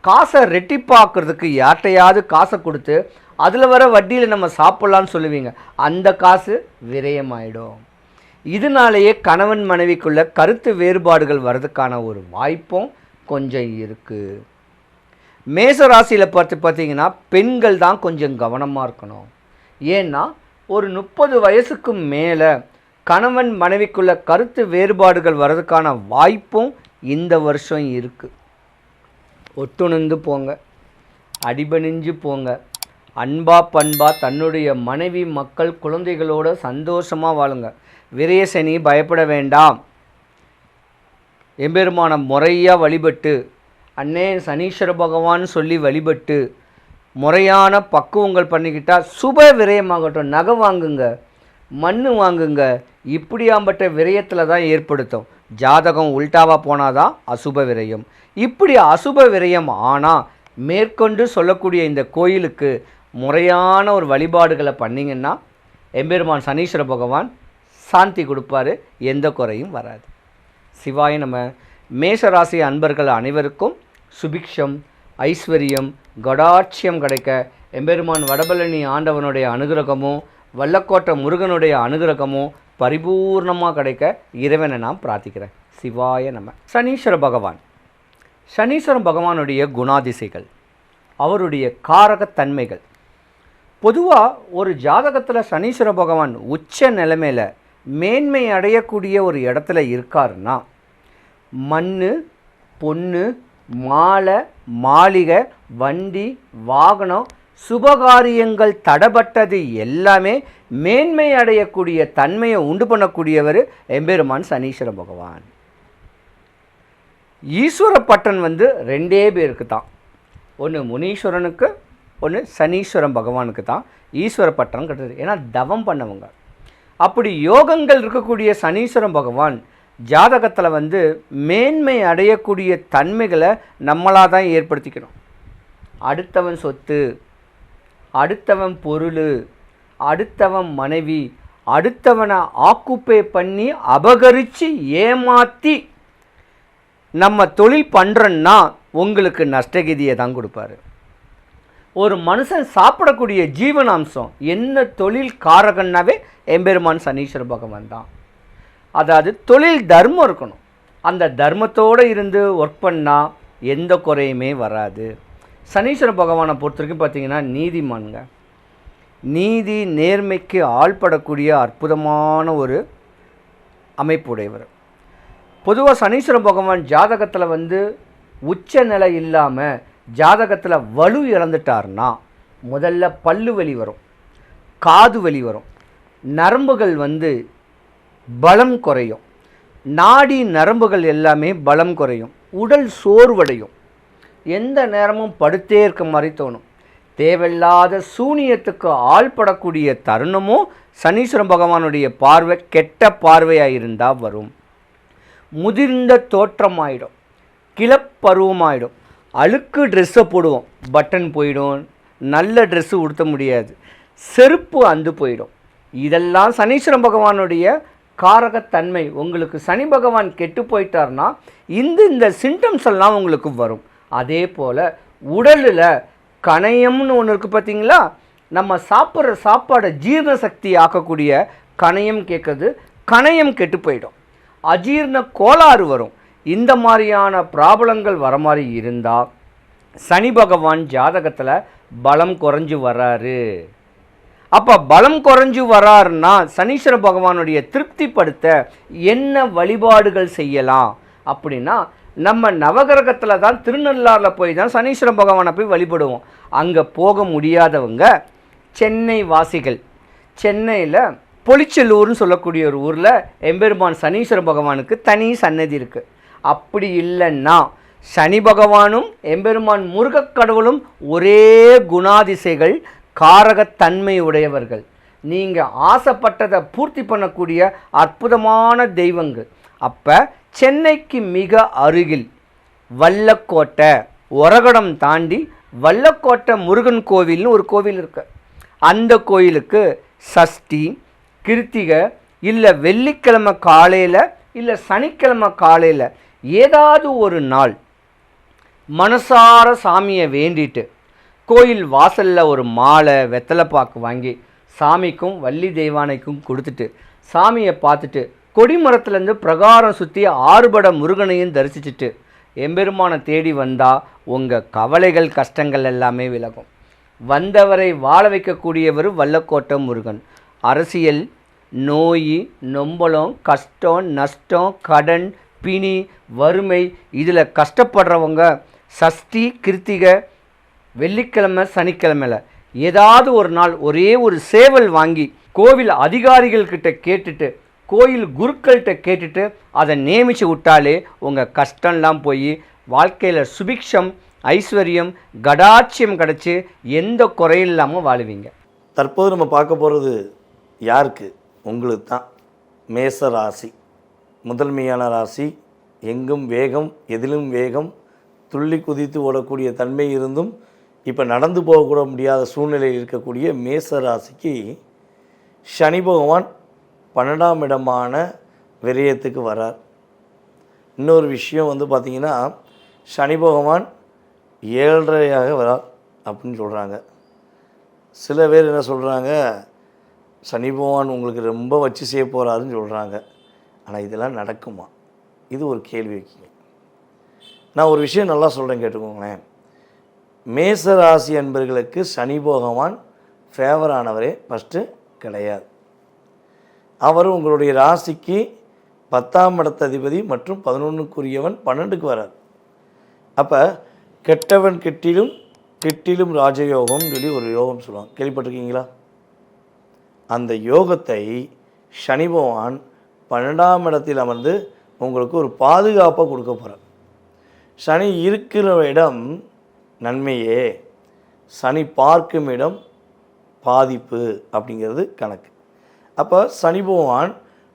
காசை ரெட்டிப்பாக்குறதுக்கு யார்ட்டையாவது காசை கொடுத்து அதில் வர வட்டியில் நம்ம சாப்பிட்லான்னு சொல்லுவீங்க. அந்த காசு விரயமாயிடும். இதனாலேயே கணவன் மனைவிக்குள்ள கருத்து வேறுபாடுகள் வர்றதுக்கான ஒரு வாய்ப்பும் கொஞ்சம் இருக்குது. மேசராசியில் பார்த்தீங்கன்னா பெண்கள் தான் கொஞ்சம் கவனமாக இருக்கணும். ஏன்னா ஒரு 30 வயசுக்கு மேலே கணவன் மனைவிக்குள்ள கருத்து வேறுபாடுகள் வர்றதுக்கான வாய்ப்பும் இந்த வருஷம் இருக்குது. ஒட்டுணர்ந்து போங்க, அடிபணிஞ்சு போங்க. அன்பா பண்பா தன்னுடைய மனைவி, மக்கள், குழந்தைகளோட சந்தோஷமாக வாழுங்க. விரயசனி பயப்பட வேண்டாம். எம்பெருமான முறையாக வழிபட்டு, அண்ணே சனீஸ்வர பகவான் சொல்லி வழிபட்டு முறையான பக்குவங்கள் பண்ணிக்கிட்டால் சுப விரயமாகட்டும். நகை வாங்குங்க, மண் வாங்குங்க. இப்படியாம்பட்ட விரயத்தில் தான் ஏற்படுத்தும். ஜாதகம் உல்டாவாக போனால் தான் அசுப விரயம். இப்படி அசுப விரயம் ஆனால் மேற்கொண்டு சொல்லக்கூடிய இந்த கோயிலுக்கு முறையான ஒரு வழிபாடுகளை பண்ணிங்கன்னா எம்பெருமான் சனீஸ்வர பகவான் சாந்தி கொடுப்பாரு. எந்த குறையும் வராது. சிவாய நம்ம. மேஷராசி அன்பர்கள் அனைவருக்கும் சுபிக்ஷம், ஐஸ்வர்யம், கடாட்சியம் கிடைக்க எம்பெருமான் வடபழனி ஆண்டவனுடைய அனுகிரகமும் வல்லக்கோட்டை முருகனுடைய அனுகிரகமும் பரிபூர்ணமாக கிடைக்க இறைவனை நான் பிரார்த்திக்கிறேன். சிவாய நம்ம. சனீஸ்வர பகவான், சனீஸ்வர பகவானுடைய குணாதிசைகள், அவருடைய காரகத்தன்மைகள். பொதுவாக ஒரு ஜாதகத்தில் சனீஸ்வர பகவான் உச்ச நிலைமையில் மேன்மை அடையக்கூடிய ஒரு இடத்துல இருக்காருன்னா மண், பொண்ணு, மாலை, மாளிகை, வண்டி, வாகனம், சுபகாரியங்கள் தடப்பட்டது எல்லாமே மேன்மை அடையக்கூடிய தன்மையை உண்டு பண்ணக்கூடியவர் எம்பெருமான் சனீஸ்வர பகவான். ஈஸ்வர பட்டன் வந்து 2 பேருக்கு தான், ஒன்று முனீஸ்வரனுக்கு, ஒன்று சனீஸ்வரன் பகவானுக்கு தான் ஈஸ்வர பட்டம் கிடையாது. ஏன்னா தவம் பண்ணவங்க. அப்படி யோகங்கள் இருக்கக்கூடிய சனீஸ்வரன் பகவான் ஜாதகத்தில் வந்து மேன்மை அடையக்கூடிய தன்மைகளை நம்மளாக தான் ஏற்படுத்திக்கணும். அடுத்தவன் சொத்து, அடுத்தவன் பொருள், அடுத்தவன் மனைவி, அடுத்தவனை ஆக்குப்பை பண்ணி அபகரித்து ஏமாற்றி நம்ம தொழில் பண்ணுறோன்னா உங்களுக்கு நஷ்டகதியை தான் கொடுப்பாரு. ஒரு மனுஷன் சாப்பிடக்கூடிய ஜீவனாம்சம் என்ன தொழில் காரகன்னாவே எம்பெருமான் சனீஸ்வர பகவான் தான். அதாவது தொழில் தர்மம் இருக்கணும். அந்த தர்மத்தோடு இருந்து ஒர்க் பண்ணால் எந்த குறையுமே வராது. சனீஸ்வர பகவானை பொறுத்த வரைக்கும் பார்த்தீங்கன்னா நீதிமான்ங்க. நீதி நேர்மைக்கு ஆள்படக்கூடிய அற்புதமான ஒரு அமைப்புடையவர். பொதுவாக சனீஸ்வர பகவான் ஜாதகத்தில் வந்து உச்ச நிலை இல்லாமல் ஜாதகத்தில் வலு இழந்துட்டார்னா முதல்ல பல்லு வலி வரும், காது வலி வரும், நரம்புகள் வந்து பலம் குறையும், நாடி நரம்புகள் எல்லாமே பலம் குறையும், உடல் சோர்வடையும், எந்த நேரமும் படுத்தே இருக்க மாதிரி தோணும். தேவையில்லாத சூனியத்துக்கு ஆள்படக்கூடிய தருணமும் சனீஸ்வர பகவானுடைய பார்வை கெட்ட பார்வையாக இருந்தால் வரும். முதிர்ந்த தோற்றமாயிடும், கிளப்பருவமாயிடும், அழுக்கு ட்ரெஸ்ஸை போடுவோம், பட்டன் போயிடும், நல்ல ட்ரெஸ்ஸு உடுத்த முடியாது, செருப்பு அந்து போயிடும். இதெல்லாம் சனீஸ்வர பகவானுடைய காரகத்தன்மை. உங்களுக்கு சனி பகவான் கெட்டு போயிட்டார்னா இந்த சிம்டம்ஸ் எல்லாம் உங்களுக்கு வரும். அதே போல் உடலில் கணையம்னு ஒன்று இருக்குது பார்த்தீங்களா, நம்ம சாப்பிட்ற சாப்பாடை ஜீரண சக்தி ஆக்கக்கூடிய கணையம் கேட்குறது, கணையம் கெட்டு போயிடும், அஜீர்ண கோளாறு வரும். இந்த மாதிரியான ப்ராப்ளங்கள் வர மாதிரி இருந்தால் சனி பகவான் ஜாதகத்தில் பலம் குறைஞ்சு வராரு. அப்போ பலம் குறைஞ்சு வராருன்னா சனீஸ்வர பகவானுடைய திருப்திப்படுத்த என்ன வழிபாடுகள் செய்யலாம் அப்படின்னா, நம்ம நவகிரகத்தில் தான் திருநள்ளாறில் போய் தான் சனீஸ்வர பகவானை போய் வழிபடுவோம். அங்கே போக முடியாதவங்க சென்னை வாசிகள், சென்னையில் பொலிச்செல்லூர்னு சொல்லக்கூடிய ஒரு ஊரில் எம்பெருமான் சனீஸ்வர பகவானுக்கு தனி சன்னதி இருக்குது. அப்படி இல்லைன்னா சனி பகவானும் எம்பெருமான் முருகக் கடவுளும் ஒரே குணாதிசைகள், காரகத்தன்மை உடையவர்கள். நீங்கள் ஆசைப்பட்டதை பூர்த்தி பண்ணக்கூடிய அற்புதமான தெய்வங்கள். அப்போ சென்னைக்கு மிக அருகில் வல்லக்கோட்டை, ஒரகடம் தாண்டி வல்லக்கோட்டை முருகன் கோவில்னு ஒரு கோவில் இருக்கு. அந்த கோயிலுக்கு சஷ்டி, கிருத்திகை, இல்லை வெள்ளிக்கிழமை காலையில், இல்லை சனிக்கிழமை காலையில் ஏதாவது ஒரு நாள் மனசார சாமியை வேண்டிட்டு கோயில் வாசலில் ஒரு மாலை வெத்தலைப்பாக்கு வாங்கி சாமிக்கும் வள்ளி தெய்வானைக்கும் கொடுத்துட்டு சாமியை பார்த்துட்டு கொடிமரத்துலேருந்து பிரகாரம் சுற்றி 6 பட முருகனையும் தரிசிச்சுட்டு எம்பெருமானை தேடி வந்தால் உங்கள் கவலைகள் கஷ்டங்கள் எல்லாமே விலகும். வந்தவரை வாழ வைக்கக்கூடியவர் வல்லக்கோட்டை முருகன். அரசியல், நோய், நொம்பலம், கஷ்டம், நஷ்டம், கடன், பிணி, வறுமை, இதில் கஷ்டப்படுறவங்க சஷ்டி, கிருத்திகை, வெள்ளிக்கிழமை, சனிக்கிழமையில் ஏதாவது ஒரு நாள் ஒரே ஒரு சேவல் வாங்கி கோவில் அதிகாரிகள்கிட்ட கேட்டுட்டு, கோயில் குருக்கள்கிட்ட கேட்டுட்டு அதை நியமித்து விட்டாலே உங்கள் கஷ்டம்லாம் போய் வாழ்க்கையில் சுபிக்ஷம், ஐஸ்வர்யம், கடாட்சியம் கிடச்சி எந்த குறையும் இல்லாமல் வாழுவீங்க. தற்போது நம்ம பார்க்க போகிறது யாருக்கு? உங்களுக்கு தான். மேச ராசி முதன்மையான ராசி. எங்கும் வேகம், எதிலும் வேகம், துள்ளி குதித்து ஓடக்கூடிய தன்மை இருந்தும் இப்போ நடந்து போகக்கூட முடியாத சூழ்நிலையில் இருக்கக்கூடிய மேச ராசிக்கு சனி பகவான் 12ஆம் இடமான விரயத்துக்கு வரார். இன்னொரு விஷயம் வந்து பார்த்திங்கன்னா, சனி பகவான் 7.5ஆக வரார் அப்படின்னு சொல்கிறாங்க. சில பேர் என்ன சொல்கிறாங்க, சனி பகவான் உங்களுக்கு ரொம்ப வச்சு செய்ய போகிறாருன்னு சொல்கிறாங்க. ஆனால் இதெல்லாம் நடக்குமா? இது ஒரு கேள்வி வைக்கிங்க. நான் ஒரு விஷயம் நல்லா சொல்கிறேன், கேட்டுக்கோங்களேன். மேச ராசி என்பர்களுக்கு சனி பகவான் ஃபேவரானவரே ஃபஸ்ட்டு கிடையாது. அவர் உங்களுடைய ராசிக்கு 10ஆம் இடத்த அதிபதி மற்றும் 11க்குரியவன் 12க்கு வரார். அப்போ கெட்டவன் கெட்டிலும் கெட்டிலும் ராஜயோகம் சொல்லி ஒரு யோகம் சொல்லுவாங்க, கேள்விப்பட்டிருக்கீங்களா? அந்த யோகத்தை சனி பகவான் 12ஆம் இடத்தில் அமர்ந்து உங்களுக்கு ஒரு பாதுகாப்பை கொடுக்க போகிறார். சனி இருக்கிற இடம் நன்மையே, சனி பார்க்கும் இடம் பாதிப்பு அப்படிங்கிறது கணக்கு. அப்போ சனி பகவான்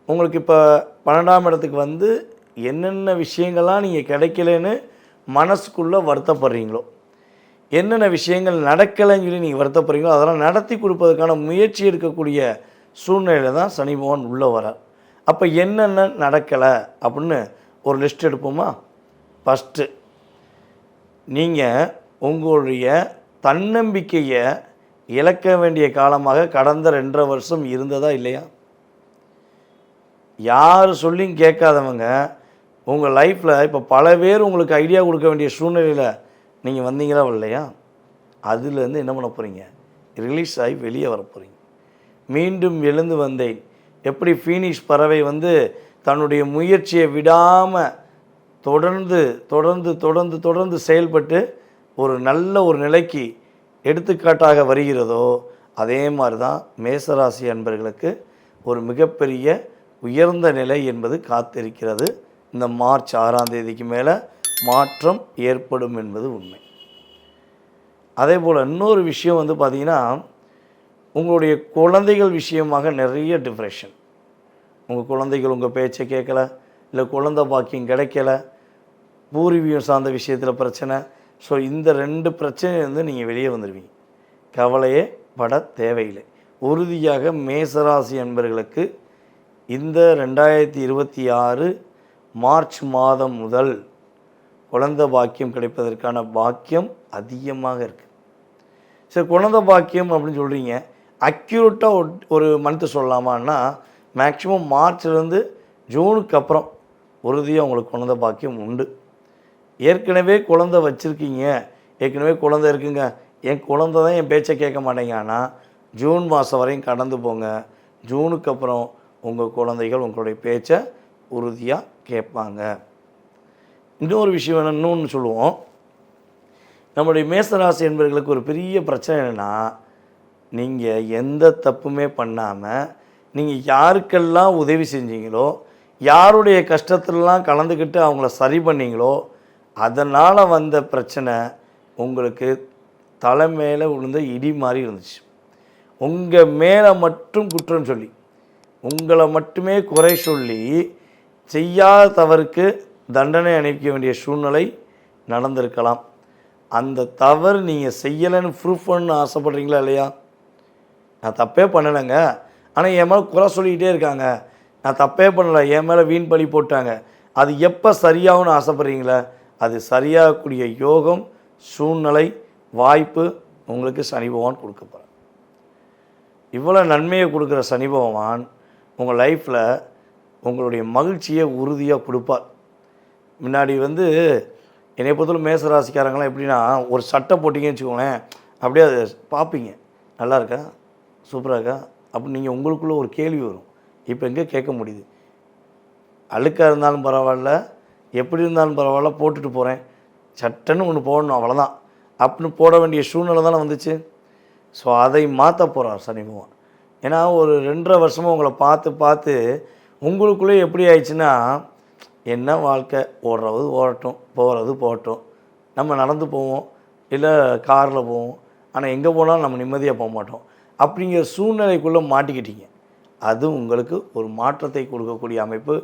உங்களுக்கு இப்போ 12ஆம் இடத்துக்கு வந்து என்னென்ன விஷயங்கள்லாம் நீங்கள் கிடைக்கலன்னு மனசுக்குள்ளே வருத்தப்படுறீங்களோ, என்னென்ன விஷயங்கள் நடக்கலைன்னு சொல்லி நீங்கள் வருத்தப்படுறீங்களோ, அதெல்லாம் நடத்தி கொடுப்பதற்கான முயற்சி எடுக்கக்கூடிய சூழ்நிலையில் தான் சனி பகவான் உள்ளே வரார். அப்போ என்னென்ன நடக்கலை அப்படின்னு ஒரு லிஸ்ட் எடுப்போமா? ஃபஸ்ட்டு, நீங்கள் உங்களுடைய தன்னம்பிக்கையை இழக்க வேண்டிய காலமாக கடந்த 2.5 வருஷம் இருந்ததா இல்லையா? யார் சொல்லியும் கேட்காதவங்க உங்கள் லைஃப்பில் இப்போ பல பேர் உங்களுக்கு ஐடியா கொடுக்க வேண்டிய சூழ்நிலையில் நீங்கள் வந்தீங்களா இல்லையா? அதுலேருந்து என்ன பண்ண போகிறீங்க? ரிலீஸ் ஆகி வெளியே வர போகிறீங்க. மீண்டும் எழுந்து வந்தேன். எப்படி ஃபீனிக்ஸ் பறவை வந்து தன்னுடைய முயற்சியை விடாமல் தொடர்ந்து தொடர்ந்து தொடர்ந்து தொடர்ந்து செயல்பட்டு ஒரு நல்ல ஒரு நிலைக்கு எடுத்துக்காட்டாக வருகிறதோ, அதே மாதிரி தான் மேசராசி அன்பர்களுக்கு ஒரு மிகப்பெரிய உயர்ந்த நிலை என்பது காத்திருக்கிறது. இந்த மார்ச் 6ஆம் தேதிக்கு மேலே மாற்றம் ஏற்படும் என்பது உண்மை. அதே போல் இன்னொரு விஷயம் வந்து பார்த்திங்கன்னா, உங்களுடைய குழந்தைகள் விஷயமாக நிறைய டிப்ரெஷன். உங்கள் குழந்தைகள் உங்கள் பேச்சை கேட்கல, இல்லை குழந்தை பாக்கியம் கிடைக்கல, பூர்வீகம் சார்ந்த விஷயத்தில் பிரச்சனை. ஸோ இந்த 2 பிரச்சனையிலேருந்து நீங்கள் வெளியே வந்துடுவீங்க. கவலையே பட தேவையில்லை. உறுதியாக மேசராசி அன்பர்களுக்கு இந்த 2026 மார்ச் மாதம் முதல் குழந்தை பாக்கியம் கிடைப்பதற்கான பாக்கியம் அதிகமாக இருக்குது. சரி, குழந்தை பாக்கியம் அப்படின்னு சொல்கிறீங்க, அக்யூரேட்டாக ஒரு மந்த்து சொல்லலாமான்னா மேக்ஸிமம் மார்ச்லேருந்து ஜூனுக்கு அப்புறம் உறுதியாக உங்களுக்கு குழந்தை பாக்கியம் உண்டு. ஏற்கனவே குழந்தை வச்சுருக்கீங்க, ஏற்கனவே குழந்தை இருக்குங்க, என் குழந்தை தான் என் பேச்சை கேட்க மாட்டேங்கன்னா ஜூன் மாதம் வரையும் கடந்து போங்க. ஜூனுக்கு அப்புறம் உங்கள் குழந்தைகள் உங்களுடைய பேச்சை உறுதியாக கேட்பாங்க. இன்னொரு விஷயம் இன்னொன்று சொல்லுவோம். நம்முடைய மேசராசி என்பவர்களுக்கு ஒரு பெரிய பிரச்சனை என்னென்னா, நீங்கள் எந்த தப்புமே பண்ணாமல் நீங்கள் யாருக்கெல்லாம் உதவி செஞ்சீங்களோ, யாருடைய கஷ்டத்துலலாம் கலந்துக்கிட்டு அவங்கள சரி பண்ணீங்களோ, அதனால் வந்த பிரச்சனை உங்களுக்கு தலை மேலே விழுந்த இடி மாதிரி இருந்துச்சு. உங்கள் மேலே மட்டும் குற்றம் சொல்லி, உங்களை மட்டுமே குறை சொல்லி, செய்யாத தவறுக்கு தண்டனை அனுப்பிக்க வேண்டிய சூழ்நிலை நடந்திருக்கலாம். அந்த தவறு நீங்கள் செய்யலைன்னு ப்ரூஃப் பண்ண ஆசைப்படுறீங்களா இல்லையா? நான் தப்பே பண்ணலைங்க, ஆனால் என் மேலே குறை சொல்லிக்கிட்டே இருக்காங்க, நான் தப்பே பண்ணலை, என் மேலே வீண் பழி போட்டாங்க, அது எப்போ சரியாகும்னு ஆசைப்படுறீங்களா? அது சரியாகக்கூடிய யோகம், சூழ்நிலை, வாய்ப்பு உங்களுக்கு சனி பகவான் கொடுக்க போகிறார். இவ்வளோ நன்மையை கொடுக்குற சனி பகவான் உங்கள் லைஃப்பில் உங்களுடைய மகிழ்ச்சியை உறுதியாக கொடுப்பார். முன்னாடி வந்து என்னை பொறுத்தவரை மேசராசிக்காரங்களாம் எப்படின்னா, ஒரு சட்டை போட்டிங்கன்னு வச்சுக்கோங்களேன், அப்படியே அதை பார்ப்பீங்க, நல்லா இருக்கா, சூப்பராக இருக்கா அப்படின்னு நீங்கள் உங்களுக்குள்ளே ஒரு கேள்வி வரும். இப்போ எங்கே கேட்க முடியுது? அழுக்காக இருந்தாலும் பரவாயில்ல, எப்படி இருந்தாலும் பரவாயில்ல, போட்டுட்டு போகிறேன், சட்டன்னு ஒன்று போடணும் அவ்வளோதான் அப்படின்னு போட வேண்டிய சூழ்நிலை தானே வந்துச்சு. ஸோ அதை மாற்ற போகிறார் சனி பகவான். ஏன்னா ஒரு 2.5 வருஷமாக உங்களை பார்த்து பார்த்து உங்களுக்குள்ளே எப்படி ஆயிடுச்சுன்னா, என்ன வாழ்க்கை, ஓடுறது ஓடட்டும், போகிறது போகட்டும், நம்ம நடந்து போவோம், இல்லை காரில் போவோம், ஆனால் எங்கே போனாலும் நம்ம நிம்மதியாக போக மாட்டோம் அப்படிங்கிற சூழ்நிலைக்குள்ளே மாட்டிக்கிட்டீங்க. அது உங்களுக்கு ஒரு மாற்றத்தை கொடுக்கக்கூடிய அமைப்பு.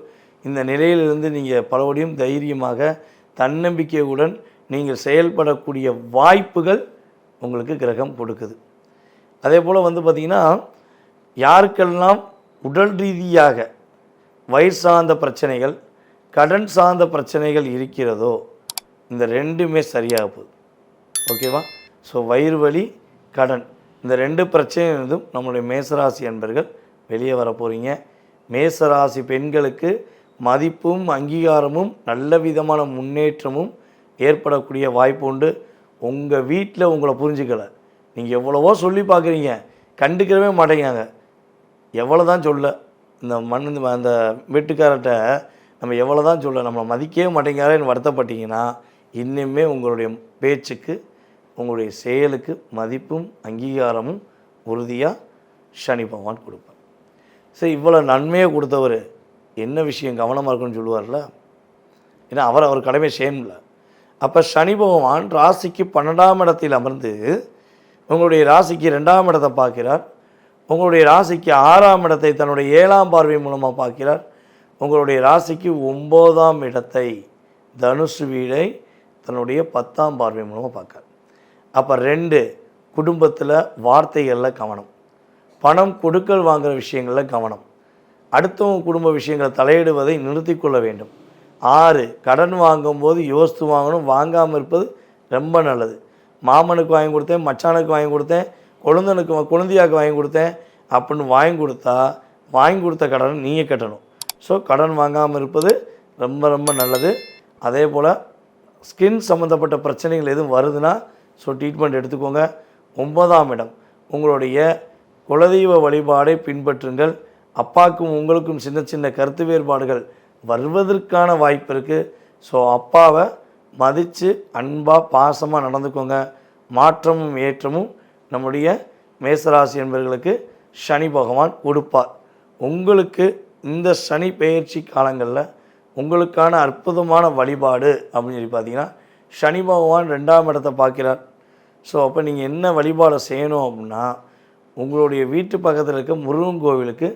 இந்த நிலையிலிருந்து நீங்கள் பலபடியும் தைரியமாக தன்னம்பிக்கையுடன் நீங்கள் செயல்படக்கூடிய வாய்ப்புகள் உங்களுக்கு கிரகம் கொடுக்குது. அதே போல் வந்து பார்த்திங்கன்னா, யாருக்கெல்லாம் உடல் ரீதியாக வயிறு சார்ந்த பிரச்சனைகள், கடன் சார்ந்த பிரச்சனைகள் இருக்கிறதோ, இந்த 2மே சரியாக போகுது. ஓகேவா? ஸோ வயிறு வலி, கடன், இந்த 2 பிரச்சனையிலிருந்தும் நம்மளுடைய மேசராசி அன்பர்கள் வெளியே வர போகிறீங்க. மேசராசி பெண்களுக்கு மதிப்பும் அங்கீகாரமும் நல்ல விதமான முன்னேற்றமும் ஏற்படக்கூடிய வாய்ப்பு உண்டு. உங்கள் வீட்டில் உங்களை புரிஞ்சுக்கலை, நீங்கள் எவ்வளவோ சொல்லி பார்க்குறீங்க, கண்டுக்கிறவே மாட்டேங்காங்க. எவ்வளோ தான் சொல்ல, இந்த அந்த வீட்டுக்காரர்கிட்ட நம்ம எவ்வளோ தான் சொல்ல, நம்மளை மதிக்கவே மாட்டேங்காரேன்னு வருத்தப்பட்டீங்கன்னா, இன்னுமே உங்களுடைய பேச்சுக்கு, உங்களுடைய செயலுக்கு மதிப்பும் அங்கீகாரமும் உறுதியாக சனி பகவான் கொடுப்பார். சரி, இவ்வளோ நன்மையை கொடுத்தவர் என்ன விஷயம் கவனமாக இருக்குன்னு சொல்லுவார்ல, ஏன்னா அவர் கடமை செய்யணும்ல. அப்போ சனி பகவான் ராசிக்கு 12ஆம் இடத்தில் அமர்ந்து உங்களுடைய ராசிக்கு 2ஆம் இடத்தை பார்க்கிறார். உங்களுடைய ராசிக்கு 6ஆம் இடத்தை தன்னுடைய 7ஆம் பார்வை மூலமாக பார்க்கிறார். உங்களுடைய ராசிக்கு 9ஆம் இடத்தை தனுசு வீடை தன்னுடைய 10ஆம் பார்வை மூலமாக பார்க்கார். அப்போ 2 குடும்பத்தில் வார்த்தைகளில் கவனம், பணம் கொடுக்கல் வாங்குகிற விஷயங்களில் கவனம், அடுத்தவங்க குடும்ப விஷயங்களை தலையிடுவதை நிறுத்தி கொள்ள வேண்டும். 6 கடன் வாங்கும்போது யோசித்து வாங்கணும், வாங்காமல் இருப்பது ரொம்ப நல்லது. மாமனுக்கு வாங்கி கொடுத்தேன், மச்சானுக்கு வாங்கி கொடுத்தேன், குழந்தையாக்கு வாங்கி கொடுத்தேன் அப்படின்னு வாங்கி கொடுத்தா வாங்கி கொடுத்த கடனை நீங்கள் கட்டணும். ஸோ கடன் வாங்காமல் இருப்பது ரொம்ப ரொம்ப நல்லது. அதே போல் ஸ்கின் சம்மந்தப்பட்ட பிரச்சனைகள் எதுவும் வருதுன்னா ட்ரீட்மெண்ட் எடுத்துக்கோங்க. 9ஆம் இடம் உங்களுடைய குலதெய்வ வழிபாடை பின்பற்றுங்கள். அப்பாவுக்கும் உங்களுக்கும் சின்ன சின்ன கருத்து வேறுபாடுகள் வருவதற்கான வாய்ப்பு இருக்குது. ஸோ அப்பாவை மதித்து அன்பாக பாசமாக நடந்துக்கோங்க. மாற்றமும் ஏற்றமும் நம்முடைய மேசராசி என்பவர்களுக்கு சனி பகவான் கொடுப்பார். உங்களுக்கு இந்த சனி பெயர்ச்சி காலங்களில் உங்களுக்கான அற்புதமான வழிபாடு அப்படின்னு சொல்லி பார்த்தீங்கன்னா, சனி பகவான் 2ஆம் இடத்தை பார்க்கிறார். ஸோ அப்போ நீங்கள் என்ன வழிபாடு செய்யணும் அப்படின்னா, உங்களுடைய வீட்டு பக்கத்தில் இருக்க முருகன் கோவிலுக்கு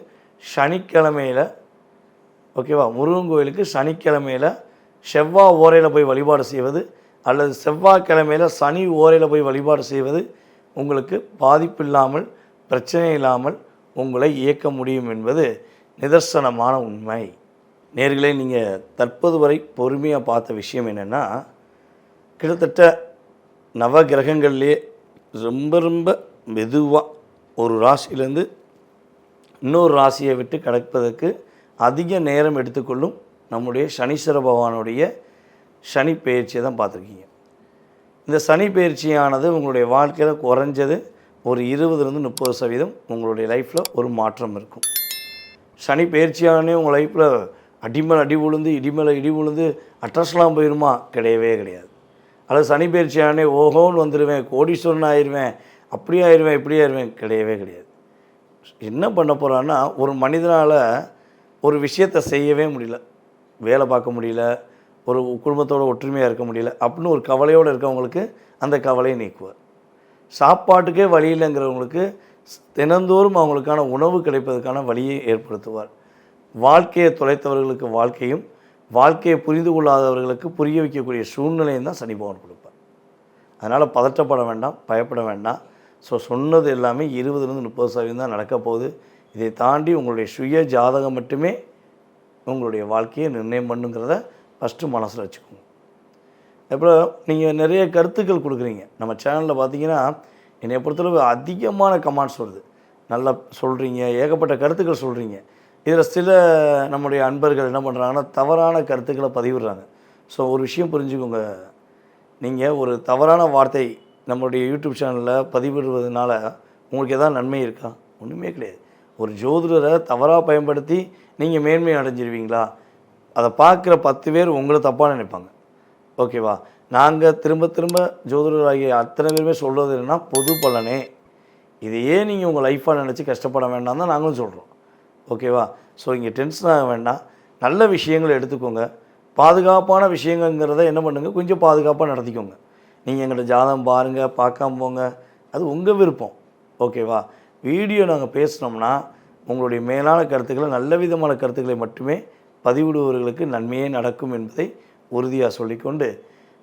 சனிக்கிழமையில், ஓகேவா, முருகன் கோவிலுக்கு சனிக்கிழமையில் செவ்வாய் ஓரையில் போய் வழிபாடு செய்வது அல்லது செவ்வாய்க்கிழமையில் சனி ஓரையில் போய் வழிபாடு செய்வது உங்களுக்கு பாதிப்பு இல்லாமல் பிரச்சனை இல்லாமல் உங்களை இயக்க முடியும் என்பது நிதர்சனமான உண்மை. நேர்களே, நீங்கள் தற்போது வரை பொறுமையாக பார்த்த விஷயம் என்னென்னா, கிட்டத்தட்ட நவ கிரகங்கள்லேயே ரொம்ப ரொம்ப மெதுவாக ஒரு ராசியிலேருந்து இன்னொரு ராசியை விட்டு கடப்பதற்கு அதிக நேரம் எடுத்துக்கொள்ளும் நம்முடைய சனீஸ்வர பகவானுடைய சனி பயிற்சியை தான் பார்த்துருக்கீங்க. இந்த சனி பயிற்சியானது உங்களுடைய வாழ்க்கையில் குறைஞ்சது ஒரு 20-30% உங்களுடைய லைஃப்பில் ஒரு மாற்றம் இருக்கும். சனி பயிற்சியானே உங்கள் லைஃப்பில் அடிமேல் அடி விழுந்து இடிமேல் இடி விழுந்து அட்ரஸ்லாம் போயிடுமா? கிடையவே கிடையாது. அல்லது சனி பயிற்சியானே ஓஹோன்னு வந்துடுவேன், கோடீஸ்வரன் ஆயிடுவேன், அப்படி ஆயிடுவேன், இப்படி ஆயிடுவேன், கிடையவே கிடையாது. என்ன பண்ண போகிறான்னா, ஒரு மனிதனால் ஒரு விஷயத்தை செய்யவே முடியல, வேலை பார்க்க முடியல, ஒரு குடும்பத்தோடு ஒற்றுமையாக இருக்க முடியல அப்படின்னு ஒரு கவலையோடு இருக்கவங்களுக்கு அந்த கவலையை நீக்குவார். சாப்பாட்டுக்கே வழி இல்லைங்கிறவங்களுக்கு தினந்தோறும் அவங்களுக்கான உணவு கிடைப்பதற்கான வழியை ஏற்படுத்துவார். வாழ்க்கையை தொலைத்தவர்களுக்கு வாழ்க்கையும், வாழ்க்கையை புரிந்து கொள்ளாதவர்களுக்கு புரிய வைக்கக்கூடிய சூழ்நிலையும் தான் சனி பகவான் கொடுப்பார். அதனால் பதற்றப்பட வேண்டாம், பயப்பட வேண்டாம். சொன்னது எல்லாமே 20-30% தான் நடக்க போகுது. இதை தாண்டி உங்களுடைய சுய ஜாதகம் மட்டுமே உங்களுடைய வாழ்க்கையை நிர்ணயம் பண்ணுங்கிறத ஃபஸ்ட்டு மனசில் வச்சுக்கோங்க. அப்புறம் நீங்கள் நிறைய கருத்துக்கள் கொடுக்குறீங்க நம்ம சேனலில். பார்த்தீங்கன்னா என்னை பொறுத்தளவு அதிகமான கமெண்ட்ஸ் வருது, நல்லா சொல்கிறீங்க, ஏகப்பட்ட கருத்துக்கள் சொல்கிறீங்க. இதில் சில நம்முடைய அன்பர்கள் என்ன பண்ணுறாங்கன்னா, தவறான கருத்துக்களை பதிவிடுறாங்க. ஒரு விஷயம் புரிஞ்சுக்கோங்க, நீங்கள் ஒரு தவறான வார்த்தை நம்மளுடைய யூடியூப் சேனலில் பதிவிடுவதனால உங்களுக்கு எதாவது நன்மை இருக்கா? ஒன்றுமே கிடையாது. ஒரு ஜோதிடரை தவறாக பயன்படுத்தி நீங்கள் மேன்மை அடைஞ்சிருவீங்களா? அதை பார்க்குற 10 பேர் உங்களை தப்பாக நினைப்பாங்க, ஓகேவா? நாங்கள் திரும்ப திரும்ப ஜோதிடராகிய அத்தனை பேருமே சொல்கிறது என்னென்னா, பொது பலனே. இதையே நீங்கள் உங்கள் லைஃப்பாக நினச்சி கஷ்டப்பட வேண்டாம் தான் நாங்களும் சொல்கிறோம், ஓகேவா? இங்கே டென்ஷன் ஆக வேண்டாம், நல்ல விஷயங்களை எடுத்துக்கோங்க. பாதுகாப்பான விஷயங்கிறத என்ன பண்ணுங்கள், கொஞ்சம் பாதுகாப்பாக நடத்திக்கோங்க. நீங்கள் எங்கள்கிட்ட ஜாதகம் பாருங்கள், பார்க்காம போங்க, அது உங்கள் விருப்பம், ஓகேவா? வீடியோ நாங்கள் பேசினோம்னா உங்களுடைய மேலான கருத்துக்களை, நல்ல விதமான கருத்துக்களை மட்டுமே பதிவிடுபவர்களுக்கு நன்மையே நடக்கும் என்பதை உறுதியாக சொல்லிக்கொண்டு,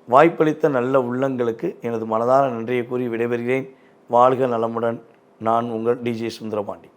வாய்ப்பளித்த நல்ல உள்ளங்களுக்கு எனது மனதார நன்றியை கூறி விடைபெறுகிறேன். வாழ்க நலமுடன். நான் உங்கள் டிஜே சுந்தரபாண்டி.